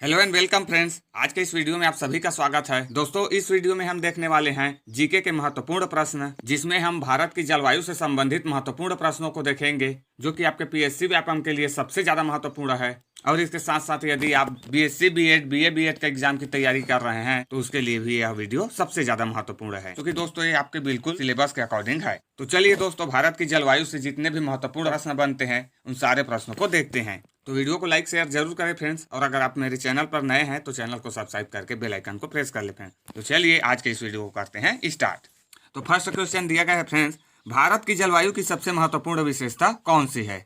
Hello and welcome friends. आज के इस वीडियो में आप सभी का स्वागत है। दोस्तों, इस वीडियो में हम देखने वाले हैं जीके के महत्वपूर्ण प्रश्न, जिसमें हम भारत की जलवायु से संबंधित महत्वपूर्ण प्रश्नों को देखेंगे, जो कि आपके पीएससी व्यापम के लिए सबसे ज्यादा महत्वपूर्ण है। और इसके साथ साथ यदि आप बीएससी बीएड बीए बीएड का एग्जाम की तैयारी कर रहे हैं तो उसके लिए भी यह वीडियो सबसे ज्यादा महत्वपूर्ण है, क्योंकि दोस्तों ये आपके बिल्कुल सिलेबस के अकॉर्डिंग है। तो चलिए दोस्तों, भारत की जलवायु से जितने भी महत्वपूर्ण प्रश्न बनते हैं उन सारे प्रश्नों को देखते हैं। तो वीडियो को लाइक शेयर जरूर करें फ्रेंड्स, और अगर आप मेरे चैनल पर नए हैं तो चैनल को सब्सक्राइब करके बेल आइकन को प्रेस कर ले फ्रेंड्स। तो चलिए आज के इस वीडियो को करते हैं स्टार्ट। तो फर्स्ट क्वेश्चन दिया गया है फ्रेंड्स, भारत की जलवायु की सबसे महत्वपूर्ण विशेषता कौन सी है?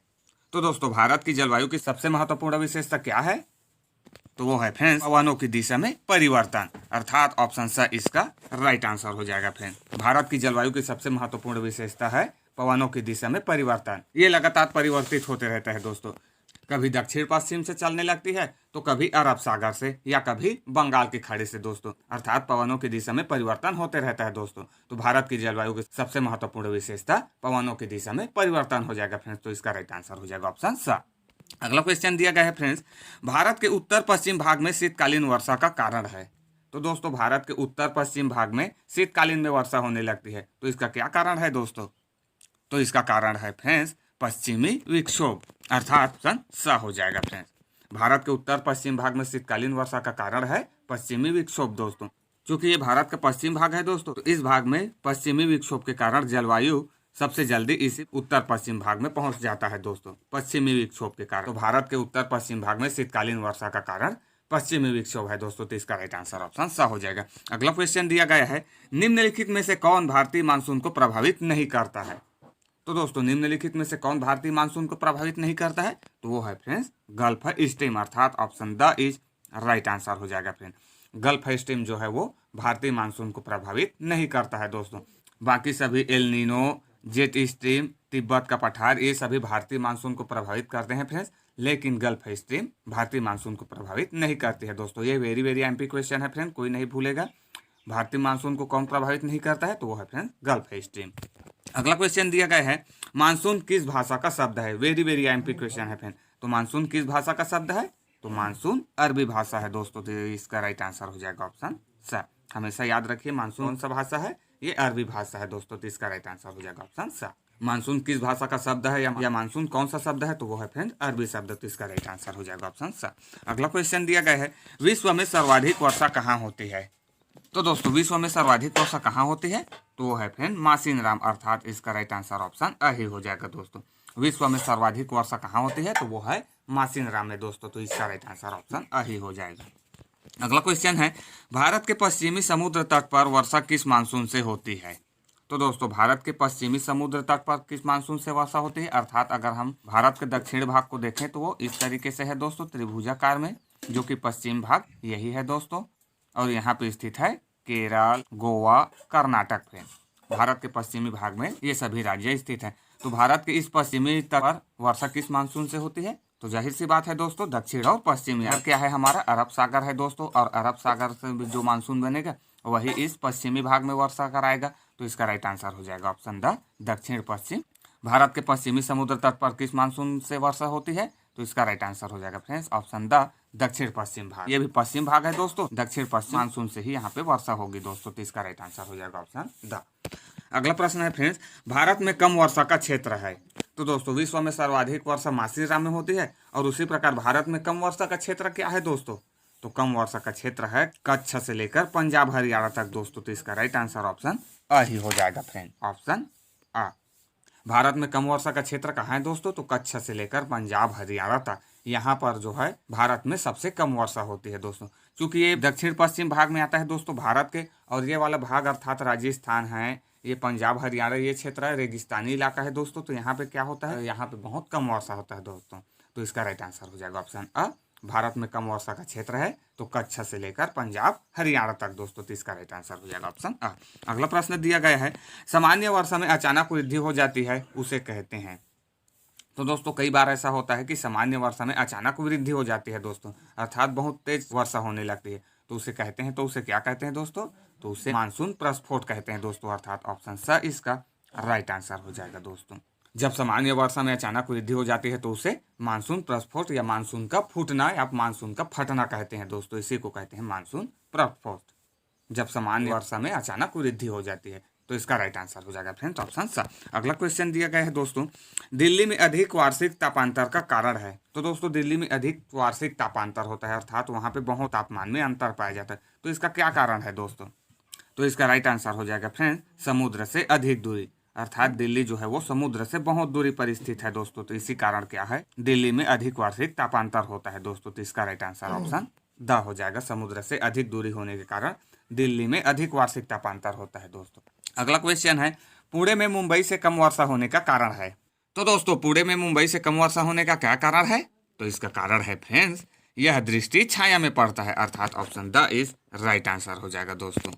तो दोस्तों, भारत की जलवायु की सबसे महत्वपूर्ण विशेषता क्या है? तो वो है फ्रेंड्स पवनों की दिशा में परिवर्तन, अर्थात ऑप्शन सा इसका राइट आंसर हो जाएगा फ्रेंड्स। भारत की जलवायु की सबसे महत्वपूर्ण विशेषता है पवनों की दिशा में परिवर्तन। ये लगातार परिवर्तित होते रहता है दोस्तों, कभी दक्षिण पश्चिम से चलने लगती है तो कभी अरब सागर से या कभी बंगाल की खाड़ी से दोस्तों, अर्थात पवनों की दिशा में परिवर्तन होते रहता है दोस्तों। तो भारत की जलवायु की सबसे महत्वपूर्ण विशेषता पवनों की दिशा में परिवर्तन हो जाएगा फ्रेंड्स। तो इसका राइट आंसर हो जाएगा ऑप्शन सा। अगला क्वेश्चन दिया गया है फ्रेंड्स, भारत के उत्तर पश्चिम भाग में शीतकालीन वर्षा का कारण है। तो दोस्तों, भारत के उत्तर पश्चिम भाग में शीतकालीन में वर्षा होने लगती है, तो इसका क्या कारण है दोस्तों? तो इसका कारण है फ्रेंड्स पश्चिमी विक्षोभ, अर्थात ऑप्शन सा हो जाएगा फ्रेंड्स। भारत के उत्तर पश्चिम भाग में शीतकालीन वर्षा का कारण है पश्चिमी विक्षोभ दोस्तों। चूंकि ये भारत का पश्चिम भाग है दोस्तों, तो इस भाग में पश्चिमी विक्षोभ के कारण जलवायु सबसे जल्दी इसी उत्तर पश्चिम भाग में पहुंच जाता है दोस्तों, पश्चिमी विक्षोभ के कारण। तो भारत के उत्तर पश्चिम भाग में शीतकालीन वर्षा का कारण पश्चिमी विक्षोभ है दोस्तों। तो इसका राइट आंसर ऑप्शन सा हो जाएगा। अगला क्वेश्चन दिया गया है, निम्नलिखित में से कौन भारतीय मानसून को प्रभावित नहीं करता है? तो दोस्तों, निम्नलिखित में से कौन भारतीय मानसून को प्रभावित नहीं करता है? तो वो है फ्रेंड्स गल्फ स्ट्रीम, अर्थात option the is right answer हो जाएगा फ्रेंड। गल्फ स्ट्रीम जो है वो भारतीय मानसून को प्रभावित नहीं करता है दोस्तों। बाकी सभी El Nino, jet stream, Tibet का पठार, ये सभी भारतीय मानसून को प्रभावित करते हैं फ्रेंड्स, लेकिन गल्फ स्ट्रीम भारतीय मानसून को प्रभावित नहीं करती है दोस्तों। ये वेरी वेरी एमपी क्वेश्चन है फ्रेंड, कोई नहीं भूलेगा। भारतीय मानसून को कौन प्रभावित नहीं करता है? तो वो है फ्रेंड्स गल्फ स्ट्रीम। अगला क्वेश्चन दिया गया है, मानसून किस भाषा का शब्द है? वेरी वेरी एमपी क्वेश्चन है फ्रेंड। तो मानसून किस भाषा का शब्द है? तो मानसून अरबी भाषा है दोस्तों। तो इसका राइट आंसर हो जाएगा ऑप्शन सा। हमेशा याद रखिए, मानसून कौन सा भाषा है? ये अरबी भाषा है दोस्तों। तो इसका राइट आंसर हो जाएगा ऑप्शन सा। मानसून किस भाषा का शब्द है या मानसून कौन सा शब्द है? तो वो है फ्रेंड अरबी शब्द। तो इसका राइट आंसर हो जाएगा ऑप्शन सा। अगला क्वेश्चन दिया गया है, विश्व में सर्वाधिक वर्षा कहाँ होती है? तो दोस्तों, विश्व में सर्वाधिक वर्षा कहाँ होती है? तो वो है फ्रेंड मासिनराम, अर्थात इसका राइट आंसर ऑप्शन अ ही हो जाएगा दोस्तों। विश्व में सर्वाधिक वर्षा कहाँ होती है? तो वो है मासिनराम में दोस्तों। तो इसका राइट आंसर ऑप्शन अ ही हो जाएगा। अगला क्वेश्चन है, भारत के पश्चिमी समुद्र तट पर वर्षा किस मानसून से होती है? तो दोस्तों, भारत के पश्चिमी समुद्र तट पर किस मानसून से वर्षा होती है? अर्थात अगर हम भारत के दक्षिण भाग को देखें तो वो इस तरीके से है दोस्तों, त्रिभुजाकार में, जो कि पश्चिम भाग यही है दोस्तों। और यहाँ पे स्थित है केरल, गोवा, कर्नाटक में। भारत के पश्चिमी भाग में ये सभी राज्य स्थित हैं। तो भारत के इस पश्चिमी तट पर वर्षा किस मानसून से होती है? तो जाहिर सी बात है दोस्तों, दक्षिण और पश्चिमी। और क्या है हमारा? अरब सागर है दोस्तों, और अरब सागर से जो मानसून बनेगा वही इस पश्चिमी भाग में वर्षा कराएगा। तो इसका राइट आंसर हो जाएगा ऑप्शन द दक्षिण पश्चिम। भारत के पश्चिमी समुद्र तट पर किस मानसून से वर्षा होती है? तो इसका राइट आंसर हो जाएगा फ्रेंड्स ऑप्शन द दक्षिण पश्चिम भाग। ये भी पश्चिम भाग है दोस्तों, दक्षिण पश्चिम मानसून से ही यहाँ पे वर्षा होगी दोस्तों। तो इसका राइट आंसर हो जाएगा ऑप्शन द। अगला प्रश्न है फ्रेंड्स, भारत में कम वर्षा का क्षेत्र है? तो दोस्तों, विश्व में सर्वाधिक वर्षा मासिनराम में होती है, और उसी प्रकार भारत में कम वर्षा का क्षेत्र क्या है दोस्तों? तो कम वर्षा का क्षेत्र है कच्छ से लेकर पंजाब हरियाणा तक दोस्तों। तो इसका राइट आंसर ऑप्शन अ ही हो जाएगा फ्रेंड, ऑप्शन अ। भारत में कम वर्षा का क्षेत्र कहाँ है दोस्तों? तो कच्छ से लेकर पंजाब हरियाणा तक, यहाँ पर जो है भारत में सबसे कम वर्षा होती है दोस्तों। क्योंकि ये दक्षिण पश्चिम भाग में आता है दोस्तों भारत के, और ये वाला भाग अर्थात राजस्थान है, ये पंजाब हरियाणा ये क्षेत्र है, रेगिस्तानी इलाका है दोस्तों। तो यहाँ पे क्या होता है? यहाँ पे बहुत कम वर्षा होता है दोस्तों। तो इसका राइट आंसर हो जाएगा ऑप्शन अ। भारत में कम वर्षा का क्षेत्र है तो कच्छ से लेकर पंजाब हरियाणा तक दोस्तों। तो इसका राइट आंसर हो जाएगा ऑप्शन अ। अगला प्रश्न दिया गया है, सामान्य वर्षा में अचानक वृद्धि हो जाती है, उसे कहते हैं? तो दोस्तों, कई बार ऐसा होता है कि सामान्य वर्षा में अचानक वृद्धि हो जाती है दोस्तों, अर्थात बहुत तेज वर्षा होने लगती है, तो उसे कहते हैं। तो उसे क्या कहते हैं दोस्तों? तो उसे मानसून प्रस्फोट कहते हैं दोस्तों, अर्थात ऑप्शन स इसका राइट आंसर हो जाएगा दोस्तों। जब सामान्य वर्षा में अचानक वृद्धि हो जाती है तो उसे मानसून प्रस्फोट या मानसून का फूटना या मानसून का फटना कहते हैं दोस्तों। इसी को कहते हैं मानसून प्रस्फोट, जब सामान्य वर्षा में अचानक वृद्धि हो जाती है। तो इसका राइट आंसर हो जाएगा फ्रेंड्स ऑप्शन सा। अगला क्वेश्चन दिया गया है दोस्तों, दिल्ली में अधिक वार्षिक तापांतर का कारण है। तो दोस्तों दिल्ली में अधिक वार्षिक तापांतर होता है, अर्थात वहाँ पे बहुत तापमान में अंतर पाया जाता है। तो इसका क्या कारण है दोस्तों? तो इसका राइट आंसर हो जाएगा फ्रेंड्स समुद्र से अधिक दूरी, अर्थात दिल्ली जो है वो समुद्र से बहुत दूरी पर स्थित है दोस्तों। तो इसी कारण क्या है, दिल्ली में अधिक वार्षिक तापांतर होता है दोस्तों। तो इसका राइट आंसर ऑप्शन द हो जाएगा, समुद्र से अधिक दूरी होने के कारण दिल्ली में अधिक वार्षिक तापांतर होता है दोस्तों। अगला क्वेश्चन है, पुणे में मुंबई से कम वर्षा होने का कारण है। तो दोस्तों पुणे में मुंबई से कम वर्षा होने का क्या कारण है? तो इसका कारण है फ्रेंड्स, यह दृष्टि छाया में पड़ता है, अर्थात option the is right answer हो जाएगा दोस्तों।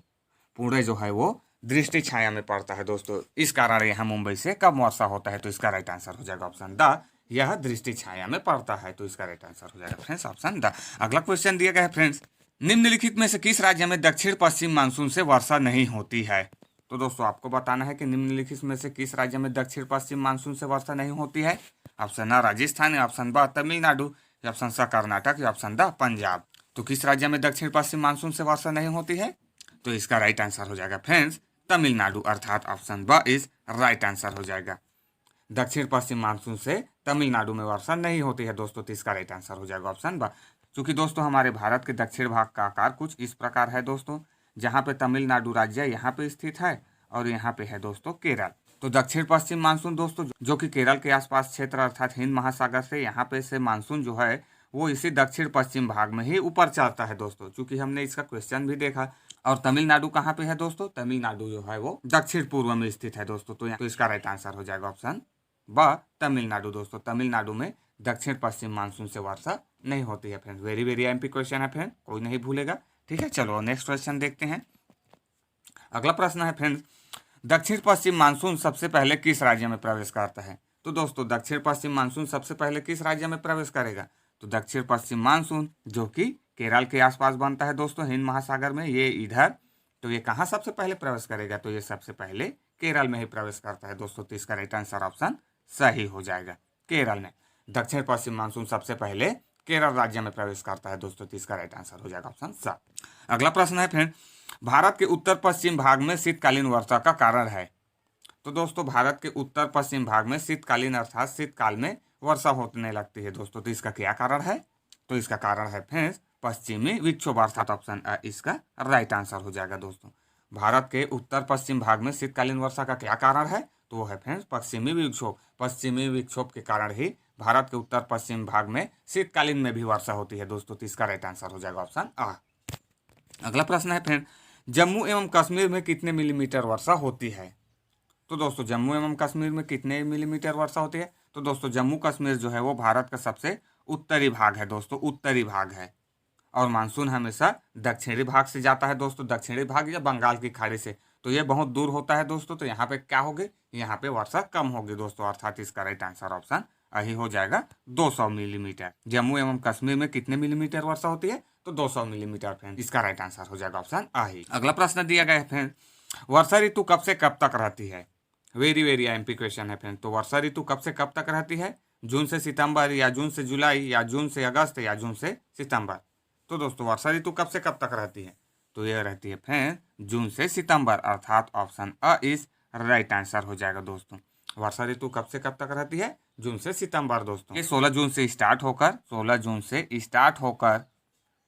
पुणे जो है वो दृष्टि छाया में पड़ता है दोस्तों, इस कारण यहाँ मुंबई से कम वर्षा होता है। तो इसका राइट आंसर हो जाएगा ऑप्शन द, यह दृष्टि छाया में पड़ता है। तो इसका राइट आंसर हो जाएगा फ्रेंड्स ऑप्शन द। अगला क्वेश्चन दिया गया है फ्रेंड्स, निम्नलिखित में से किस राज्य में दक्षिण पश्चिम मानसून से वर्षा नहीं होती है? तो दोस्तों आपको बताना है कि निम्नलिखित में से किस राज्य में दक्षिण पश्चिम मानसून से वर्षा नहीं होती है। ऑप्शन आ राजस्थान, ऑप्शन ब तमिलनाडु, ऑप्शन स कर्नाटक, ऑप्शन द पंजाब। तो किस राज्य में दक्षिण पश्चिम मानसून से वर्षा नहीं होती है? तो इसका राइट आंसर हो जाएगा फ्रेंड्स तमिलनाडु, अर्थात ऑप्शन ब इज राइट आंसर हो जाएगा। दक्षिण पश्चिम मानसून से तमिलनाडु में वर्षा नहीं होती है दोस्तों। तो इसका राइट आंसर हो जाएगा ऑप्शन ब। क्योंकि दोस्तों हमारे भारत के दक्षिण भाग का आकार कुछ इस प्रकार है दोस्तों, जहाँ पे तमिलनाडु राज्य यहाँ पे स्थित है और यहाँ पे है दोस्तों केरल। तो दक्षिण पश्चिम मानसून दोस्तों जो कि केरल के आसपास क्षेत्र अर्थात हिंद महासागर से यहाँ पे से मानसून जो है वो इसी दक्षिण पश्चिम भाग में ही ऊपर चलता है दोस्तों। चूंकि हमने इसका क्वेश्चन भी देखा। और तमिलनाडु कहाँ पे है दोस्तों? तमिलनाडु जो है वो दक्षिण पूर्व में स्थित है दोस्तों। तो इसका राइट आंसर हो जाएगा ऑप्शन ब तमिलनाडु दोस्तों। तमिलनाडु में दक्षिण पश्चिम मानसून से वर्षा नहीं होती है friend. Very very MP question है फ्रेंड, कोई नहीं भूलेगा। ठीक है, चलो नेक्स्ट क्वेश्चन देखते हैं। अगला प्रश्न है फ्रेंड्स, दक्षिण पश्चिम मानसून सबसे पहले किस राज्य में प्रवेश करता है? तो दोस्तों दक्षिण पश्चिम मानसून सबसे पहले किस राज्य में प्रवेश करेगा? तो दक्षिण पश्चिम मानसून जो कि केरल के आसपास बनता है दोस्तों हिंद महासागर में, ये इधर। तो ये कहाँ सबसे पहले प्रवेश करेगा? तो ये सबसे पहले केरल में ही प्रवेश करता है दोस्तों। तो इसका राइट आंसर ऑप्शन सही हो जाएगा, केरल में। दक्षिण पश्चिम मानसून सबसे पहले केरल राज्य में प्रवेश करता है दोस्तों। तो इसका राइट आंसर हो जाएगा ऑप्शन सा। अगला प्रश्न है फ्रेंड, भारत के उत्तर पश्चिम भाग में शीतकालीन वर्षा का कारण है। तो दोस्तों भारत के उत्तर पश्चिम भाग में शीतकालीन अर्थात शीतकाल में वर्षा होने लगती है दोस्तों। तो इसका क्या कारण है? तो इसका कारण है फ्रेंड्स पश्चिमी विक्षोभ, अर्थात ऑप्शन ए इसका राइट आंसर हो जाएगा दोस्तों। भारत के उत्तर पश्चिम भाग में शीतकालीन वर्षा का क्या कारण है? तो वो है फ्रेंड्स पश्चिमी विक्षोभ। पश्चिमी विक्षोभ के कारण ही भारत के उत्तर पश्चिम भाग में शीतकालीन में भी वर्षा होती है दोस्तों। तो इसका राइट आंसर हो जाएगा ऑप्शन आ। अगला प्रश्न है फ्रेंड, जम्मू एवं कश्मीर में कितने मिलीमीटर वर्षा होती है? तो दोस्तों जम्मू एवं कश्मीर में कितने मिलीमीटर वर्षा होती है? तो दोस्तों जम्मू कश्मीर जो है वो भारत का सबसे उत्तरी भाग है दोस्तों, उत्तरी भाग है। और मानसून हमेशा दक्षिणी भाग से जाता है दोस्तों, दक्षिणी भाग या बंगाल की खाड़ी से। तो ये बहुत दूर होता है दोस्तों। तो यहाँ पे क्या होगी? यहाँ पे वर्षा कम होगी दोस्तों, अर्थात इसका राइट आंसर ऑप्शन यही हो जाएगा 200 मिलीमीटर। जम्मू एवं कश्मीर में कितने मिलीमीटर वर्षा होती है? तो 200 मिलीमीटर फ्रेंड, इसका राइट आंसर हो जाएगा ऑप्शन आई। अगला प्रश्न दिया गया है फ्रेंड, वर्षा ऋतु कब से कब तक रहती है? वेरी वेरी एमपी क्वेश्चन है फ्रेंड। तो वर्षा ऋतु कब से कब तक रहती है? जून से सितंबर, या जून से जुलाई, या जून से अगस्त, या जून से सितंबर। तो दोस्तों वर्षा ऋतु कब से कब तक रहती है? तो यह रहती है फ्रेंड जून से सितंबर, अर्थात option a is right answer हो जाएगा दोस्तों। वर्षा ऋतु कब से कब तक रहती है? जून से सितंबर दोस्तों। ये 16 जून से स्टार्ट होकर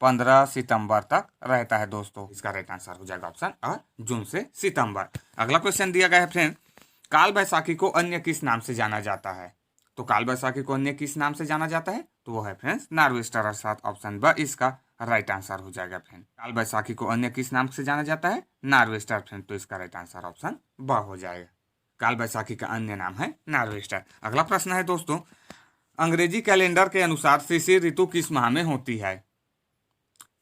15 सितंबर तक रहता है दोस्तों। इसका राइट आंसर हो जाएगा ऑप्शन अ, जून से सितंबर। अगला क्वेश्चन दिया गया है फ्रेंड, काल बैसाखी को अन्य किस नाम से जाना जाता है? तो काल बैसाखी को अन्य किस नाम से जाना जाता है? तो वो है फ्रेंड्स नार्वेस्टर, अर्थात ऑप्शन ब इसका राइट आंसर हो जाएगा फ्रेंड। काल बैसाखी को अन्य किस नाम से जाना जाता है? Nor'wester friend. तो इसका राइट आंसर ऑप्शन ब हो जाएगा। काल बैसाखी का अन्य नाम है नार्वेस्टर। अगला प्रश्न है दोस्तों, अंग्रेजी कैलेंडर के अनुसार शिशिर ऋतु किस माह में होती है?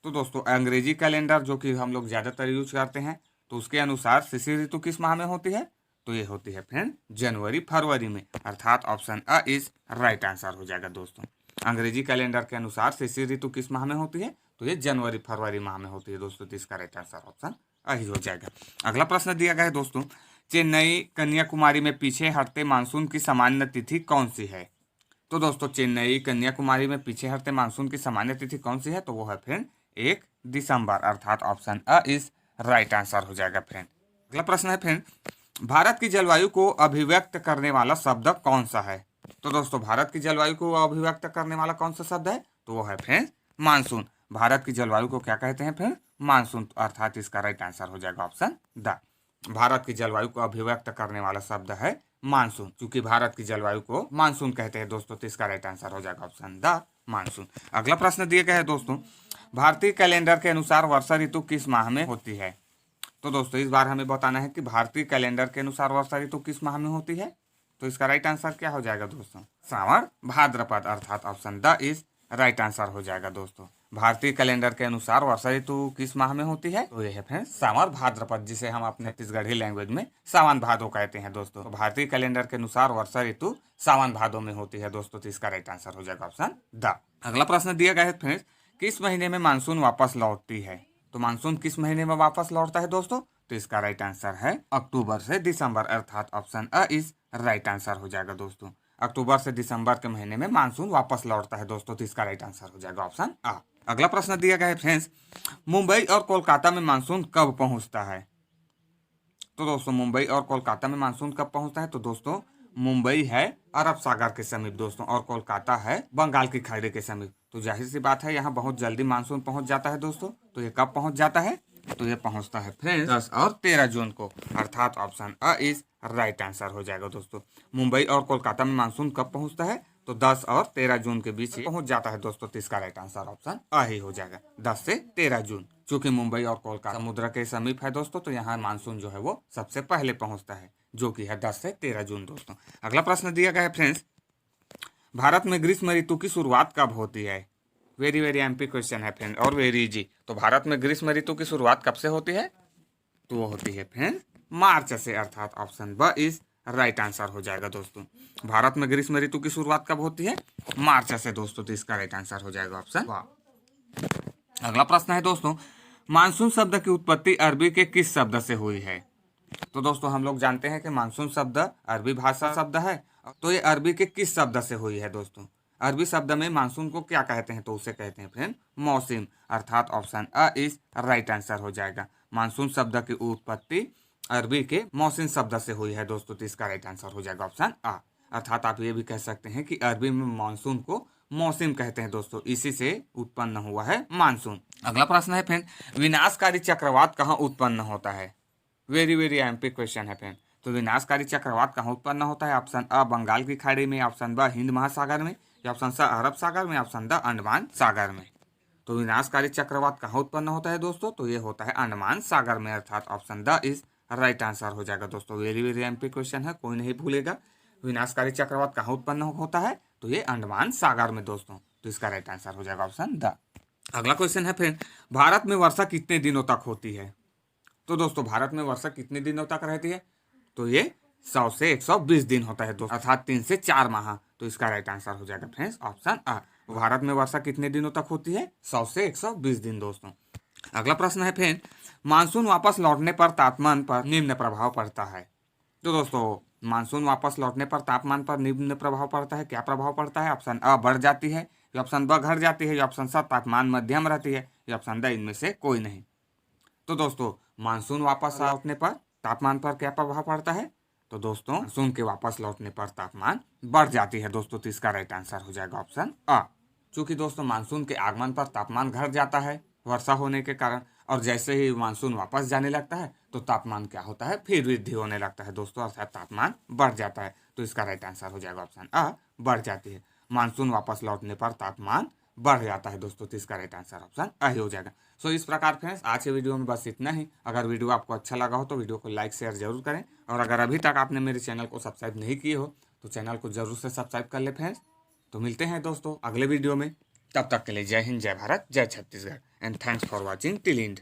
तो दोस्तों अंग्रेजी कैलेंडर जो कि हम लोग ज्यादातर यूज करते हैं, तो उसके अनुसार शिशिर ऋतु किस माह में होती है? तो ये होती है फ्रेंड जनवरी फरवरी में, अर्थात option a is right answer हो जाएगा दोस्तों। अंग्रेजी कैलेंडर के अनुसार शिशिर ऋतु किस माह में होती है? तो ये जनवरी फरवरी माह में होती है दोस्तों। तो इसका राइट आंसर ऑप्शन अ ही हो जाएगा। अगला प्रश्न दिया गया है दोस्तों, चेन्नई कन्याकुमारी में पीछे हटते मानसून की सामान्य तिथि कौन सी है? तो दोस्तों चेन्नई कन्याकुमारी में पीछे हटते मानसून की सामान्य तिथि कौन सी है? तो वो है फ्रेंड 1 दिसंबर, अर्थात option a is right answer हो जाएगा फ्रेंड। अगला प्रश्न है फ्रेंड, भारत की जलवायु को अभिव्यक्त करने वाला शब्द कौन सा है? तो दोस्तों भारत की जलवायु को अभिव्यक्त करने वाला कौन सा शब्द है? तो वो है फ्रेंड मानसून। भारत की जलवायु को क्या कहते हैं फ्रेंड? मानसून, अर्थात इसका राइट आंसर हो जाएगा ऑप्शन द। भारत की जलवायु को अभिव्यक्त करने वाला शब्द है मानसून। क्योंकि भारत की जलवायु को मानसून कहते हैं दोस्तों, तो इसका राइट आंसर हो जाएगा ऑप्शन द, मानसून। अगला प्रश्न दिया गया है दोस्तों, भारतीय कैलेंडर के अनुसार वर्षा ऋतु किस माह में होती है? तो दोस्तों इस बार हमें बताना है कि भारतीय कैलेंडर के अनुसार वर्षा ऋतु किस माह में होती है। तो इसका राइट आंसर क्या हो जाएगा दोस्तों? सावन भाद्रपद, अर्थात option the is right answer हो जाएगा दोस्तों। भारतीय कैलेंडर के अनुसार वर्षा ऋतु किस माह में होती है? तो यह है फ्रेंड्स सावन भाद्रपद, जिसे हम अपने छत्तीसगढ़ी लैंग्वेज में सावन भादो कहते हैं दोस्तों। तो भारतीय कैलेंडर के अनुसार वर्षा ऋतु सावन भादो में होती है दोस्तों, तो इसका राइट आंसर हो जाएगा ऑप्शन द। अगला प्रश्न दिया गया है फ्रेंड्स, किस महीने में मानसून वापस लौटती है? तो मानसून किस महीने में वापस लौटता है दोस्तों? तो इसका राइट आंसर है अक्टूबर से दिसंबर, अर्थात option a is right answer हो जाएगा दोस्तों। अक्टूबर से दिसंबर के महीने में मानसून वापस लौटता है दोस्तों, तो इसका राइट आंसर हो जाएगा ऑप्शन आ। अगला प्रश्न दिया गया है फ्रेंड्स, मुंबई और कोलकाता में मानसून कब पहुंचता है? तो दोस्तों मुंबई और कोलकाता में मानसून कब पहुंचता है? तो दोस्तों मुंबई है अरब सागर के समीप दोस्तों, और कोलकाता है बंगाल की खाड़ी के समीप। तो जाहिर सी बात है यहाँ बहुत जल्दी मानसून पहुंच जाता है दोस्तों। तो ये कब पहुंच जाता है? तो ये पहुंचता है फ्रेंड्स 10 और 13 जून को, अर्थात option a is right answer हो जाएगा दोस्तों। मुंबई और कोलकाता में मानसून कब पहुंचता है? तो 10 और 13 जून के बीच पहुंच जाता है दोस्तों, तो इसका राइट आंसर ऑप्शन अ ही हो जाएगा, 10 से 13 जून। चूंकि मुंबई और कोलकाता समुद्र के समीप है दोस्तों, तो यहाँ मानसून जो है वो सबसे पहले पहुंचता है, जो कि है 10 से 13 जून दोस्तों। अगला प्रश्न दिया गया है फ्रेंड्स, भारत में ग्रीष्म ऋतु की शुरुआत कब होती है? वेरी वेरी एमपी क्वेश्चन है फ्रेंड, और वेरी इजी। तो भारत में ग्रीष्म ऋतु की शुरुआत कब से होती है? तो वो होती है फ्रेंड मार्च से, अर्थात ऑप्शन ब इज राइट आंसर हो जाएगा दोस्तों। भारत में ग्रीष्म ऋतु की शुरुआत कब होती है? मार्च से दोस्तों, तो इसका राइट आंसर हो जाएगा ऑप्शन ब। अगला प्रश्न है दोस्तों, मानसून शब्द की उत्पत्ति अरबी के किस शब्द से हुई है? तो दोस्तों हम लोग जानते हैं कि मानसून शब्द अरबी भाषा शब्द है, तो ये अरबी के किस शब्द से हुई है दोस्तों? अरबी शब्द में मानसून को क्या कहते हैं? तो उसे कहते हैं फ्रेंड मौसम, अर्थात option a is right answer हो जाएगा। मानसून शब्द की उत्पत्ति अरबी के मौसम शब्द से हुई है दोस्तों, तो इसका राइट आंसर हो जाएगा ऑप्शन आ। अर्थात आप ये भी कह सकते हैं कि अरबी में मानसून को मौसम कहते हैं दोस्तों, इसी से उत्पन्न हुआ है मानसून। अगला प्रश्न है फ्रेंड, विनाशकारी चक्रवात कहाँ उत्पन्न होता है? वेरी वेरी एमपी क्वेश्चन है फ्रेंड। तो विनाशकारी चक्रवात कहाँ उत्पन्न होता है? ऑप्शन अ बंगाल की खाड़ी में, ऑप्शन ब हिंद महासागर में, ऑप्शन स अरब सागर में, ऑप्शन द अंडमान सागर में। तो विनाशकारी चक्रवात कहाँ उत्पन्न होता है दोस्तों? तो ये होता है अंडमान सागर में, अर्थात option the is right answer हो जाएगा दोस्तों। वेरी वेरी एमपी क्वेश्चन है, कोई नहीं भूलेगा। विनाशकारी चक्रवात कहाँ उत्पन्न होता है? तो ये अंडमान सागर में दोस्तों, तो इसका राइट आंसर हो जाएगा ऑप्शन द। अगला क्वेश्चन है फ्रेंड, भारत में वर्षा कितने दिनों तक होती है? तो दोस्तों भारत में वर्षा कितने दिनों तक रहती है? तो ये 100 से 120 दिन होता है दोस्तों, अर्थात 3 से 4 माह। तो इसका राइट आंसर हो जाएगा फ्रेंड्स ऑप्शन आ। भारत में वर्षा कितने दिनों तक होती है? 100 से 120 दिन दोस्तों। अगला प्रश्न है फ्रेंड, मानसून वापस लौटने पर तापमान पर निम्न प्रभाव पड़ता है। तो दोस्तों मानसून वापस लौटने पर तापमान पर निम्न प्रभाव पड़ता है। क्या प्रभाव पड़ता है? ऑप्शन अ बढ़ जाती है, ऑप्शन ब घट जाती है, ऑप्शन स तापमान मध्यम रहती है, ऑप्शन द इनमें से कोई नहीं। तो दोस्तों मानसून वापस लौटने पर तापमान पर क्या प्रभाव पड़ता है? तो दोस्तों मानसून के वापस लौटने पर तापमान बढ़ जाती है दोस्तों, तो इसका राइट आंसर हो जाएगा ऑप्शन अ। चूंकि दोस्तों मानसून के आगमन पर तापमान घट जाता है वर्षा होने के कारण, और जैसे ही मानसून वापस जाने लगता है तो तापमान क्या होता है? फिर वृद्धि होने लगता है दोस्तों, अर्थात तापमान बढ़ जाता है। तो इसका राइट आंसर हो जाएगा ऑप्शन अ, बढ़ जाती है। मानसून वापस लौटने पर तापमान बढ़ जाता है दोस्तों, तो इसका राइट आंसर ऑप्शन आ ही हो जाएगा। सो इस प्रकार फ्रेंड्स आज के वीडियो में बस इतना ही। अगर वीडियो आपको अच्छा लगा हो तो वीडियो को लाइक शेयर जरूर करें, और अगर अभी तक आपने मेरे चैनल को सब्सक्राइब नहीं किए हो तो चैनल को जरूर से सब्सक्राइब कर ले फ्रेंड्स। तो मिलते हैं दोस्तों अगले वीडियो में, तब तक के लिए जय हिंद, जय भारत, जय Chhattisgarh, and thanks for watching till and.